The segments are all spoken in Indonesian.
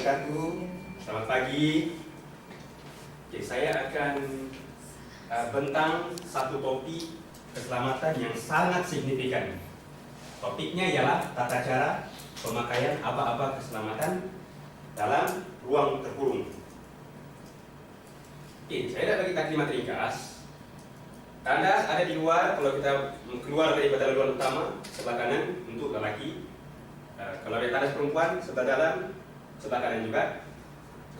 wabarakatuh. Selamat pagi. Oke, saya akan bentang satu topik keselamatan yang sangat signifikan. Topiknya ialah tata cara pemakaian aba-aba keselamatan dalam ruang terkurung. Oke, saya dah bagi kalimat ringkas. Tanda ada di luar kalau kita keluar daripada luar utama sebelah kanan untuk lelaki. Kalau ada tandas perempuan sebelah dalam, sebelah kanan juga.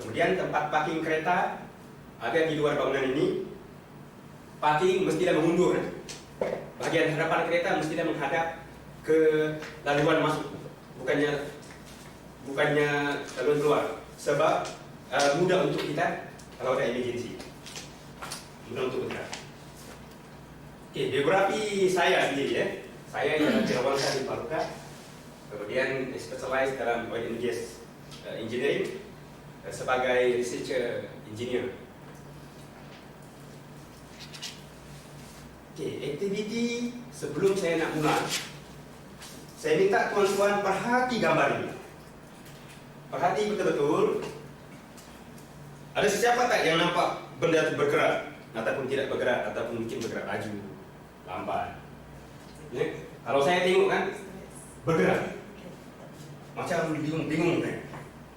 Kemudian tempat parking kereta ada di luar bangunan ini. Parking mestilah mengundur. Bagian hadapan kereta mestilah menghadap ke laluan masuk, bukannya laluan keluar. Sebab mudah untuk kita kalau ada emergency. Mudah untuk kita. Oke, biografi saya sendiri ya. Saya yang dirawat di Paluka. Kemudian specialized dalam oil and gas engineering sebagai researcher engineer. Oke, aktiviti sebelum saya nak mula, saya minta tuan-tuan perhati gambar ini. Perhati betul-betul. Ada siapa tak yang nampak benda itu bergerak ataupun tidak bergerak ataupun mungkin bergerak laju, lambat. Ya? Kalau saya tengok kan bergerak. Macam bingung kan?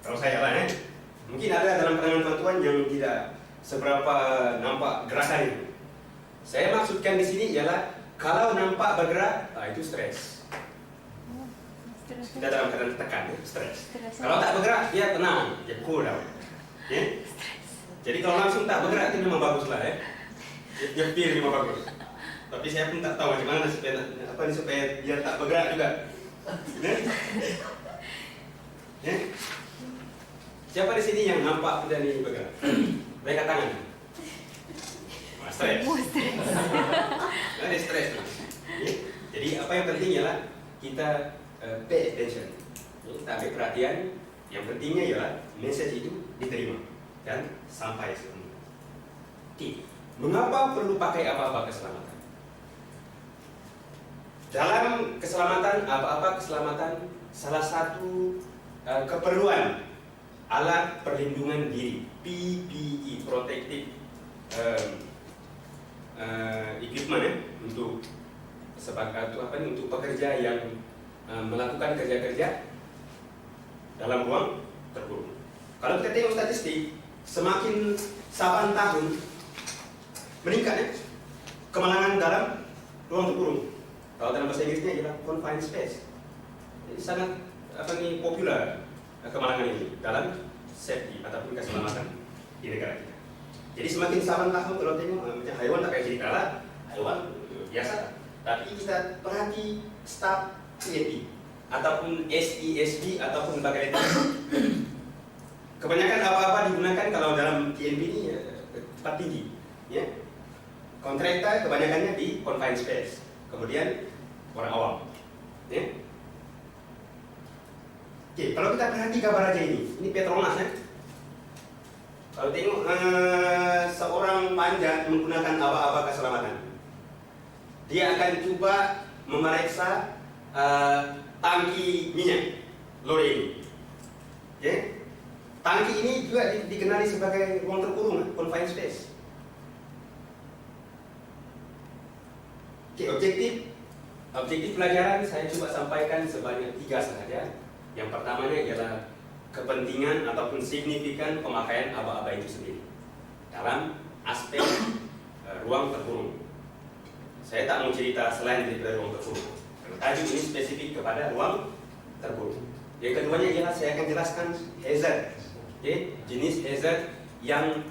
Kalau saya lah mungkin ada dalam pandangan tuan-tuan yang tidak seberapa nampak gerakan ini. Saya maksudkan di sini ialah kalau nampak bergerak, itu stres. Kita dalam keadaan tekan, stres. Kalau tak bergerak, dia tenang, dia cool down. Ya? Jadi kalau langsung tak bergerak itu memang baguslah ya. Dia feel memang bagus. Tapi saya pun tak tahu macam mana supaya dia tak bergerak juga. Ya? Ya? Siapa di sini yang nampak benda ini bergerak? Mereka tangan. Stres. Ada stres. Ya? Jadi apa yang penting ialah kita pay attention. Ya? Kita ambil perhatian. Yang pentingnya ialah message itu diterima dan sampai sepenuhnya. Oke. Mengapa perlu pakai aba-aba keselamatan? Dalam keselamatan, aba-aba keselamatan salah satu keperluan alat perlindungan diri PPE, protective equipment untuk untuk pekerja yang melakukan kerja-kerja dalam ruang terkurung. Kalau kita tengok statistik, semakin saban tahun meningkat kemalangan dalam ruang terkurung. Kalau dalam bahasa Inggrisnya ialah confined space. Jadi sangat popular kemalangan ini dalam safety ataupun keselamatan di negara kita. Jadi semakin saban tahun kalau tengok macam haiwan tak kayak cerita lah, haiwan biasa. Tapi kita perhati staf TNP ataupun SESB ataupun bagaimana. Kebanyakan apa-apa digunakan kalau dalam TNP ini tempat tinggi, ya. Kontraktor kebanyakannya di confined space. Kemudian orang awam, ya. Oke, kalau kita perhati gambar aja ini Petronas ya. Kalau tengok seorang panjat menggunakan aba-aba keselamatan, dia akan coba memeriksa tangki minyak lori ini. Okay? Tangki ini juga dikenali sebagai ruang terkurung, confined space. Okay, objektif pelajaran saya coba sampaikan sebanyak 3 sahaja. Yang pertamanya ialah kepentingan ataupun signifikan pemakaian aba-aba itu sendiri dalam aspek ruang terkurung. Saya tak mau cerita selain daripada ruang terkurung. Tajuk ini spesifik kepada ruang terkurung. Yang keduanya ialah saya akan jelaskan hazard, okay? Jenis hazard yang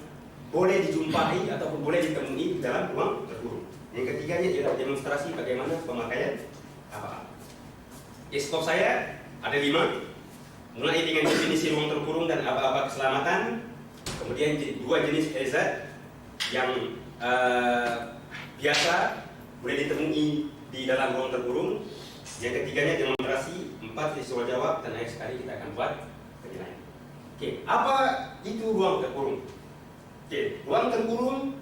boleh dijumpai ataupun boleh ditemui dalam ruang terkurung. Yang ketiganya ialah demonstrasi bagaimana pemakaian aba-aba. Skop saya ada 5, mulai dengan definisi ruang terkurung dan aba-aba keselamatan, kemudian 2 jenis hazard yang biasa boleh ditemui di dalam ruang terkurung, yang ketiganya demonstrasi, 4 sesi soal jawab, dan akhir sekali kita akan buat penilaian. Oke, apa itu ruang terkurung? Oke, ruang terkurung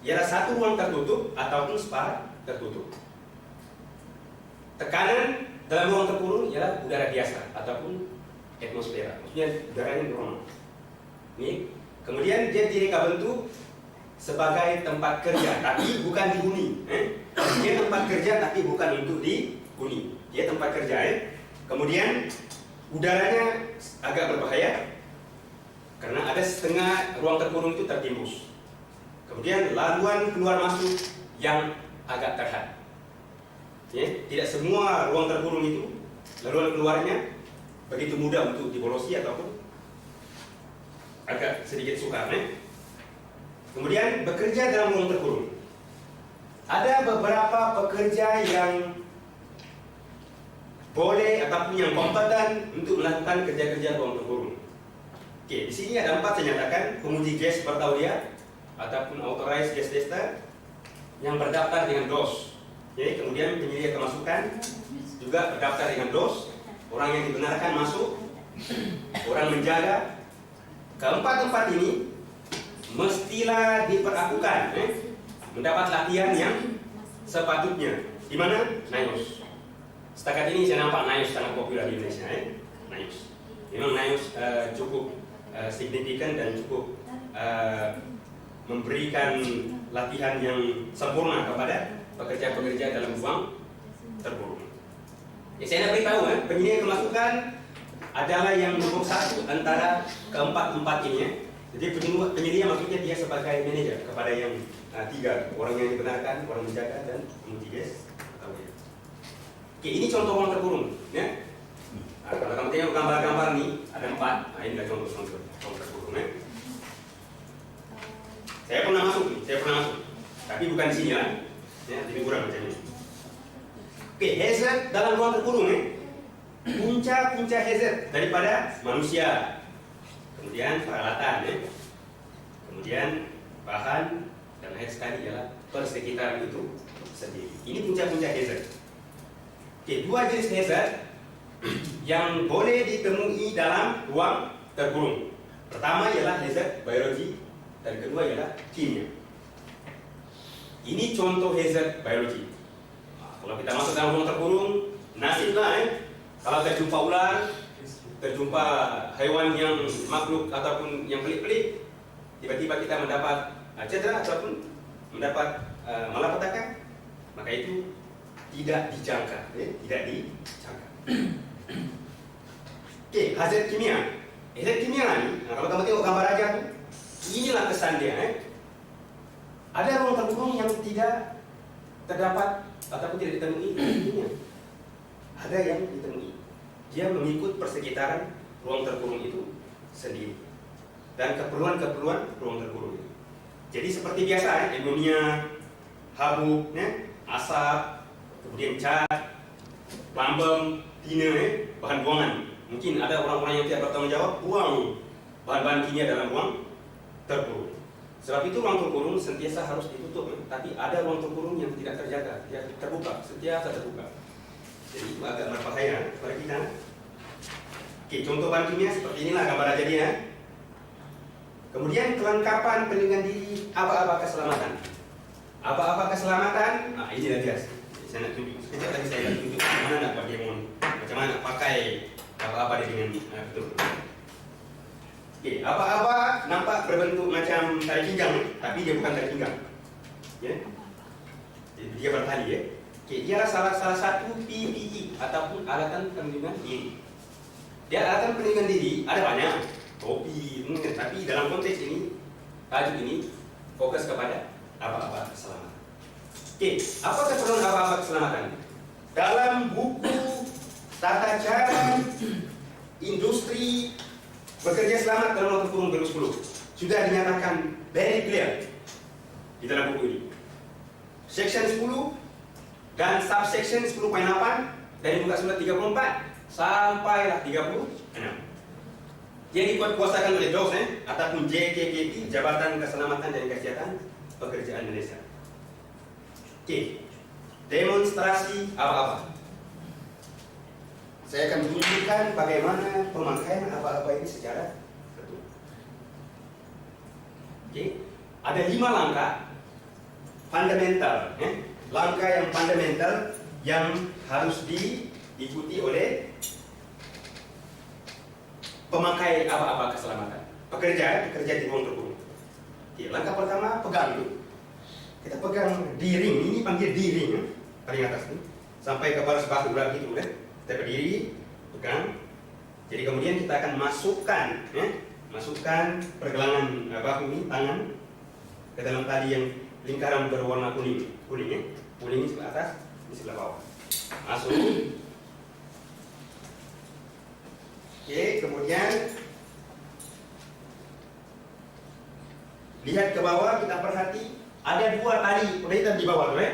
ialah satu ruang tertutup ataupun spa tertutup. Tekanan dalam ruang terkurung ialah udara biasa ataupun atmosfera, maksudnya udaranya normal. Ini, kemudian dia direka bentuk sebagai tempat kerja, tapi bukan dihuni. Dia tempat kerja, tapi bukan untuk dihuni. Dia tempat kerja. Kemudian udaranya agak berbahaya karena ada setengah ruang terkurung itu tertimbus. Kemudian laluan keluar masuk yang agak terhad. Tidak semua ruang terkurung itu laluan keluarnya begitu mudah untuk dibolosi ataupun agak sedikit sukar. Kemudian bekerja dalam ruang terkurung. Ada beberapa pekerja yang boleh ataupun yang kompeten untuk melakukan kerja-kerja ruang terkurung. Oke, di sini ada 4 saya nyatakan: penguji gas bertauliah ataupun authorized gas tester yang berdaftar dengan DOS. Kemudian penyedia kemasukan juga berdaftar dengan DOS. Orang yang dibenarkan masuk, orang menjaga. Keempat-empat ini mestilah diperlakukan, mendapat latihan yang sepatutnya. Di mana? NIOS. Setakat ini saya nampak NIOS sangat populer di Indonesia. NIOS. Memang NIOS cukup signifikan dan cukup memberikan latihan yang sempurna kepada pekerja-pekerja dalam ruang terkurung. Saya nak beritahu, penyedia kemasukan adalah yang nomor 1 antara keempat-empat ini. Jadi penyedia maksudnya dia sebagai manajer kepada yang 3 orang yang dibenarkan, orang menjaga dan penguji gas. Oke, ini contoh ruang terkurung. Kalau kamu tengok gambar-gambar nih ada 4. Ini adalah contoh ruang terkurung. Saya pernah masuk, tapi bukan di sini lah. Lebih kurang macam ini. Oke, hazard dalam ruang terkurung. Punca-punca hazard daripada manusia. Kemudian peralatan, kemudian bahan, dan akhir sekali ialah persekitaran itu sendiri. Ini punca-punca hazard. Oke, 2 jenis hazard yang boleh ditemui dalam ruang terkurung. Pertama ialah hazard biologi, dan kedua ialah kimia. Ini contoh hazard biologi. Kalau kita masuk dalam ruang terkurung, nasiblah kalau terjumpa ular, terjumpa hewan yang makhluk ataupun yang pelik-pelik, tiba-tiba kita mendapat cedera ataupun mendapat malapetaka, maka itu tidak dijangka, tidak dijangka. Oke, hazard kimia. Hazard kimia ini, kalau kamu tengok gambar aja tuh, inilah kesan dia. Ada ruang terkurung yang tidak terdapat ataupun tidak ditemui kimia. Ada yang ditemui. Dia mengikut persekitaran ruang terkurung itu sendiri dan keperluan-keperluan ruang terkurung itu. Jadi seperti biasa, amonia, habuk, asap, kemudian cat, lambem, tina, bahan buangan. Mungkin ada orang-orang yang tidak bertanggung jawab buang bahan-bahan kimia dalam ruang terkurung. Sebab itu ruang terkurung sentiasa harus ditutup, tapi ada ruang terkurung yang tidak terjaga, dia terbuka, sentiasa terbuka. Jadi itu agak berbahaya kepada kita. Oke, contoh bahan kimia seperti inilah gambar aja dia. Kemudian kelengkapan perlindungan diri, aba-aba keselamatan. Aba-aba keselamatan, nah ini dia. Saya nak tunjuk, sekejap lagi saya nak tunjuk mana nak buat demo, macam mana pakai aba-aba dia dengan betul. Oke, aba-aba nampak berbentuk macam tali pinggang, tapi dia bukan tali pinggang. Dia bertali. Oke, dia adalah salah satu PPE ataupun alatan perlindungan diri. Dia alatan perlindungan diri ada banyak, topi, tapi dalam konteks ini, tajuk ini fokus kepada aba-aba keselamatan. Oke, apa keperluan aba-aba keselamatan? Dalam buku Tata Cara Industri Bekerja Selamat dalam Ruang Terkurung 2010 sudah dinyatakan very clear di dalam buku ini. Section 10 dan subsection 10.8 dari muka surat 34 sampailah 36. Jadi dikuasakan oleh DOS ataupun JKKP, Jabatan Keselamatan dan Kesehatan Pekerjaan Indonesia. Oke, demonstrasi aba-aba. Saya akan tunjukkan bagaimana pemakaian aba-aba ini secara betul. Oke, ada 5 langkah fundamental, langkah yang fundamental yang harus diikuti oleh pemakai apa-apa keselamatan. Pekerja di ruang terbuka. Oke, langkah pertama pegang dulu. Kita pegang di ring, ini panggil di ring ya, paling atas nih, sampai kepala sebahu ular gitu kan. Kita berdiri, pegang. Jadi kemudian kita akan masukkan pergelangan bahu ini, tangan ke dalam tali yang lingkaran berwarna kuning ya. Kuning ini sebelah atas, ini sebelah bawah. Masuk. Oke, kemudian lihat ke bawah, kita perhati ada dua tali hitam di bawah tuh ya.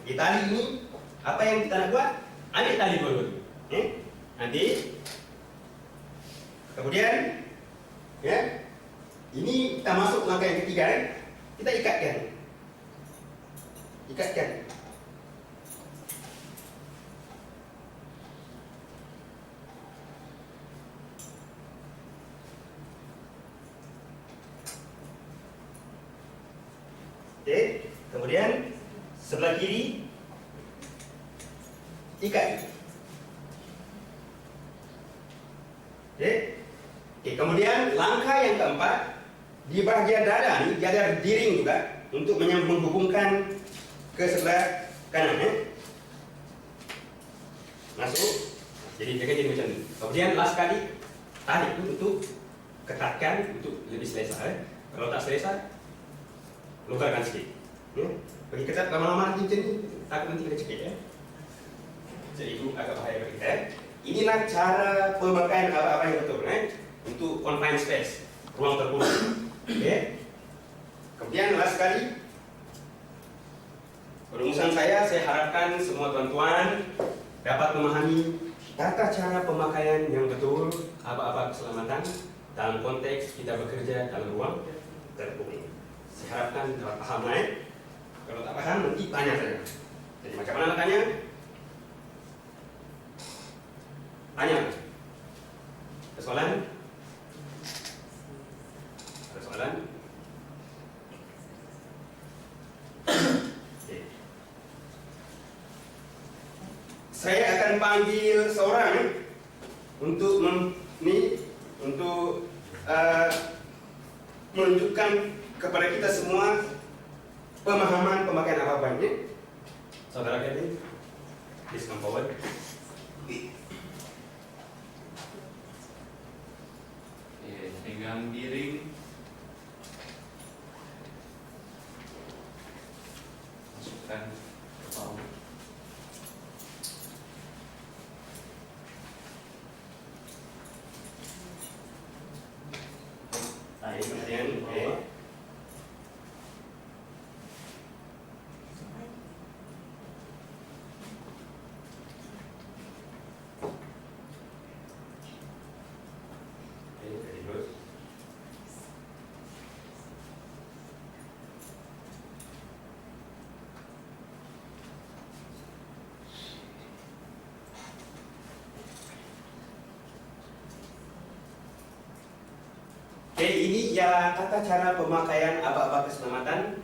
Di tali ini apa yang kita nak buat? Ambil tali dulu. Nanti kemudian ya, ini kita masuk langkah yang ketiga ya. Kita ikatkan. Oke, kemudian sebelah kiri ikat. Oke, kemudian langkah yang keempat di bagian dada nih, dia ada diring juga untuk menghubungkan ke sebelah kanan ya. Masuk. Jadi jadi macam ini. Kemudian last kali tarik untuk ketatkan untuk lebih selesa ya. Kalau tak selesa, longgarkan sedikit. Bagi ketat lama-lama nanti macam ni, takut nanti kena cekik ya. Jadi itu agak bahaya bagi kita. Inilah cara pemakaian apa-apa yang betul untuk confined space, ruang terbuka. Kemudian last sekali, perumusan saya harapkan semua tuan-tuan dapat memahami tata cara pemakaian yang betul apa-apa keselamatan dalam konteks kita bekerja dalam ruang terbuka. Saya harapkan dapat paham Kalau tak paham nanti tanya saya. Jadi macam mana nak tanya? Tanya. Ada soalan? Ada soalan? Okay. Saya akan panggil seorang untuk menunjukkan kepada kita semua pemahaman pemakaian apa-apa ini. Saudara Kevin, please come forward. Pegang diring, masukkan ke bawah. Kemudian ini ialah tata cara pemakaian apa-apa keselamatan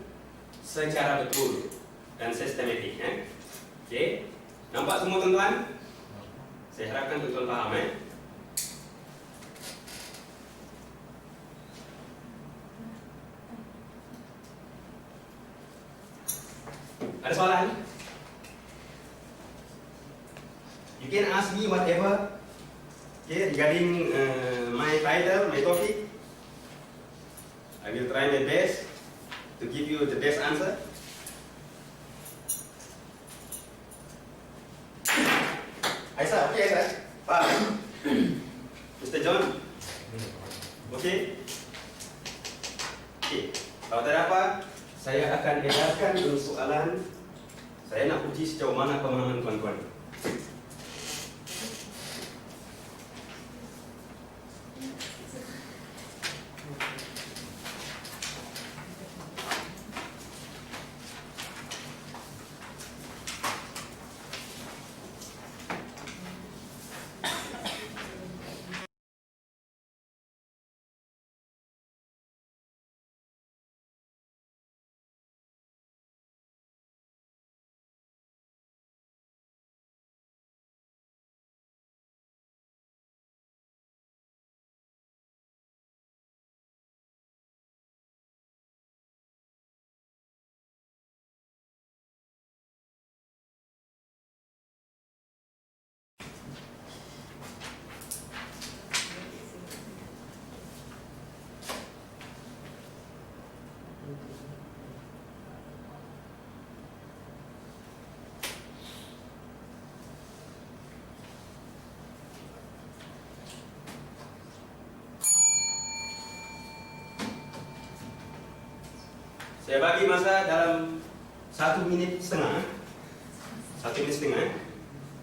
secara betul dan sistematik Oke, nampak semua tuan-tuan? Saya harapkan tuan-tuan paham Ada soalan? You can ask me whatever regarding my title, my topic. I will try my best to give you the best answer. Aisyah, okay Aisyah? Pak, Mr. John, okay? Okay, kalau tak ada apa, saya akan edarkan soalan. Saya nak uji sejauh mana pemahaman tuan-tuan. Saya bagi masa dalam 1 menit setengah. 1 menit setengah.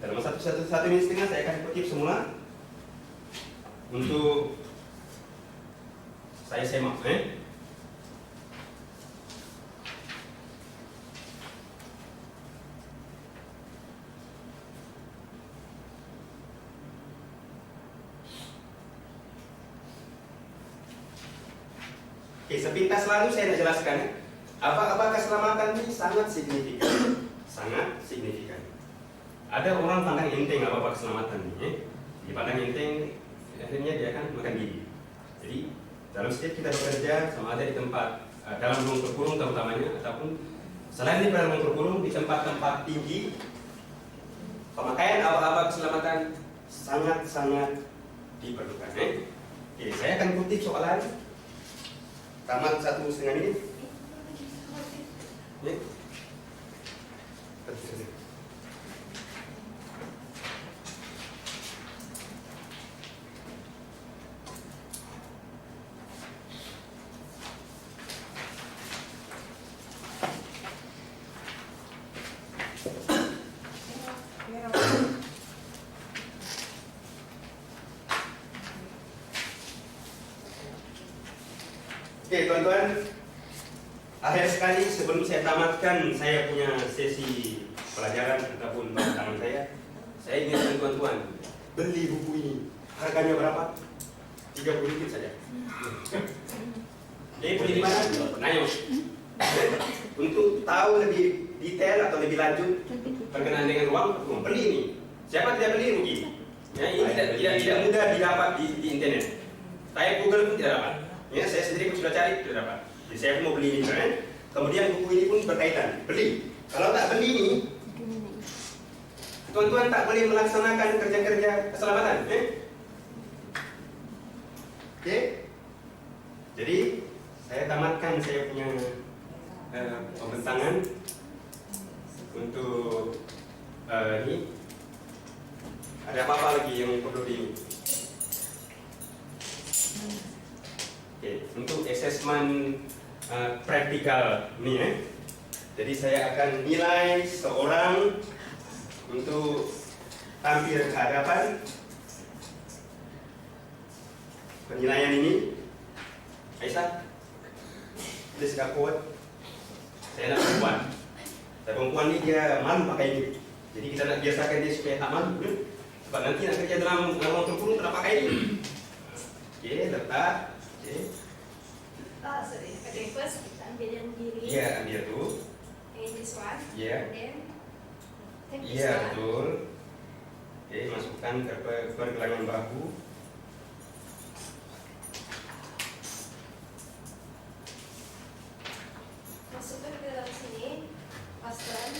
Dalam satu menit setengah saya akan kutip semula untuk saya semak. Oke, sepintas lalu saya nak jelaskan. Apa keselamatan ini sangat signifikan. Sangat signifikan. Ada orang pandang enteng apa keselamatan ini. Dipandang enteng, akhirnya dia akan makan gigi. Jadi dalam setiap kita bekerja, sama ada di tempat dalam ruang terkurung terutamanya, ataupun selain di dalam ruang terkurung di tempat-tempat tinggi, pemakaian apa keselamatan sangat-sangat diperlukan. Oke, saya akan kutip soalan tamat 1,5 menit. Oke teman-teman, akhir sekali sebelum saya tamatkan saya punya sesi pelajaran ataupun tangan saya ingatkan teman-teman, beli buku ini harganya berapa? 30 ringgit saja. Jadi beli di mana? Nayo. Untuk tahu lebih detail atau lebih lanjut berkenaan dengan uang, beli ini. Siapa tidak beli rugi. Ya, ini tidak mudah didapat di internet. Type Google pun tidak dapat. Ya, saya sendiri pun sudah cari tidak dapat. Jadi saya pun mau beli ini, kan? Kemudian buku ini pun berkaitan, beli. Kalau tak beli ini, tuan-tuan tak boleh melaksanakan kerja-kerja keselamatan. Oke? Jadi saya tamatkan saya punya pembentangan untuk ini. Ada apa-apa lagi yang perlu di? Oke, untuk asesmen praktikal ini, jadi saya akan nilai seorang untuk tampil ke hadapan. Penilaian ini, Aisyah, please kuat. Saya nak perempuan. Saya perempuan ini dia malu pakai ini. Jadi kita nak biasakan dia supaya tak malu. Sebab nanti nak kerja dalam ruang terkurung tak pakai ini. Oke, letak. Okay. Sorry. Okay, first kita ambil yang diri. Iya, ambil tu. And this one. Iya. Then this Iya, one. betul. Oke, masukkan ke pergelangan bahu. Masukkan ke dalam sini. Paskan.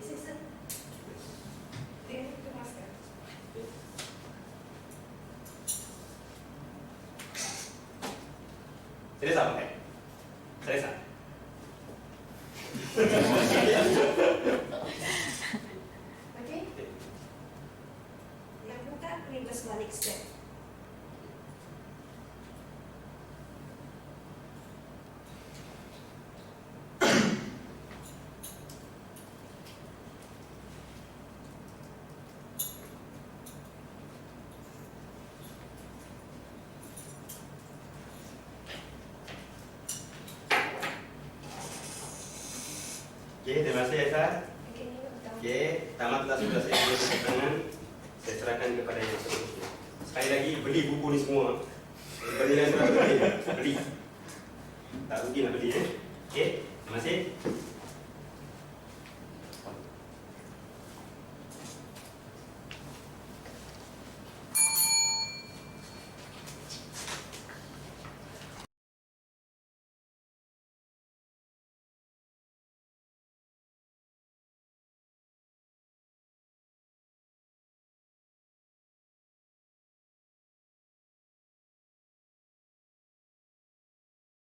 This is it. Then to masker. Selesai pakai. Selesai. Okay. Yang buka reverse balik step. Oke, terima kasih Aisyah. Okay, ini utama. Oke, tamatlah sudah saya beri tepuk tangan. Saya serahkan kepada yang seterusnya. Sekali lagi beli buku ini semua. Beli yang sudah beli. Tak rugi nak beli. Oke, terima kasih.